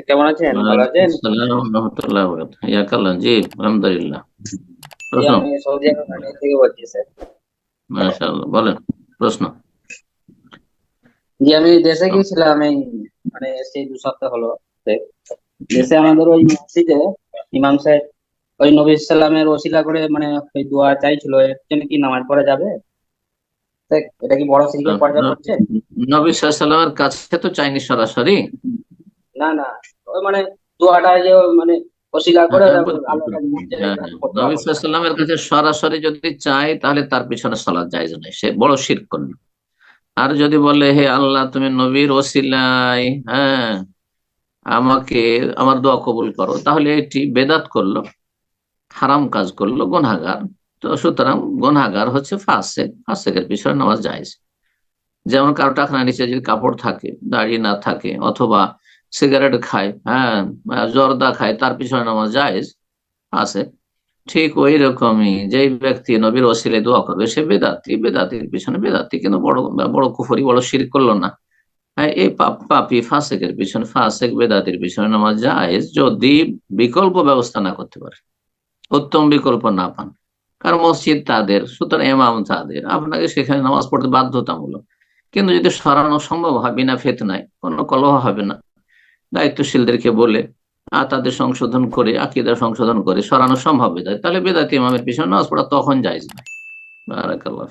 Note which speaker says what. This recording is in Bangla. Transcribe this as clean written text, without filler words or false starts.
Speaker 1: কেমন আছেন? ভালো
Speaker 2: ওয়ালাইকুম
Speaker 1: আছেন?
Speaker 2: আসসালাম রহমতুল্লাহ বরকাতুহু। ইয়া কাল্লান, জি আলহামদুলিল্লাহ।
Speaker 1: জি,
Speaker 2: প্রশ্ন।
Speaker 1: আমি সৌদি আরব থেকে বলছি স্যার।
Speaker 2: মাশাআল্লাহ, বলেন প্রশ্ন।
Speaker 1: জি, আমি দেশে গিয়েছিলাম এই সেই 2 সপ্তাহ হলো। দেখ, দেশে আমাদের ওই মসজিদে ইমাম সাহেব ওই নবী সাল্লামের ওসিলা করে ওই দোয়া চাইছিল, এর জন্য কি নামাজ পড়া যাবে? দেখ, এটা কি বড় শিরকের পর্যায়ে পড়ছে?
Speaker 2: নবী সাল্লাল্লাহু আলাইহি সাল্লামের কাছে তো চাইনি সরাসরি।
Speaker 1: না না, ওই দোয়াটা যে ওসিলা করে
Speaker 2: হ্যাঁ,
Speaker 1: ওটা
Speaker 2: বুঝলাম।
Speaker 1: আল্লাহর কাছে মন চেয়ে
Speaker 2: হ্যাঁ,
Speaker 1: এটা
Speaker 2: হ্যাঁ,
Speaker 1: দোয়া
Speaker 2: নবী
Speaker 1: করতে
Speaker 2: সাল্লাল্লাহু আলাইহি
Speaker 1: হবে।
Speaker 2: সাল্লামের কাছে সরাসরি যদি চাই তাহলে তার পিছনে সালাত জায়েজ নেই, সে বড় শিরক করল। আর যদি বলে হে আল্লাহ তুমি নবীর ওসিলায়, হ্যাঁ, আমাকে আমার দোয়া কবুল করো, তাহলে এটি বেদাত করলো, হারাম কাজ করলো, গুনাহগার। তো সুতরাং গুনাহগার হচ্ছে ফাসেক, ফাসেকের পিছনে নামাজ জায়েজ। যেমন কারো টাকনা নিচে যদি কাপড় থাকে, দাড়ি না থাকে, অথবা সিগারেট খায়, হ্যাঁ, জর্দা খায়, তার পিছনে নামাজ জায়েজ আছে। ঠিক ওই রকমই যেই ব্যক্তি নবীর ওসিলায় দোয়া করবে সে বেদাতি, বেদাতির পিছনে বেদাতি, কিন্তু বড় বড় কুফরি, বড় শিরক করলো না। হ্যাঁ, এই পাপী ফাসেকের পিছনে, ফাসেক বেদাতির পিছনে নামাজ জায়েজ, যদি বিকল্প ব্যবস্থা না করতে পারে, উত্তম বিকল্প না পান। কারণ মসজিদ তাদের, সুতরাং ইমাম তাদের, আপনাকে সেখানে নামাজ পড়তে বাধ্যতামূলক। কিন্তু যদি সরানো সম্ভব হয় বিনা ফিতনায়, কোনো কলহ হবে না, দায়িত্বশীলদেরকে বলে আর তাদের সংশোধন করে, আকীদা সংশোধন করে সরানো সম্ভব হয়ে যায়, তাহলে বেদাতি ইমামের পিছনে নামাজ পড়া তখন জায়েজ নয়। বারাকাল্লাহ।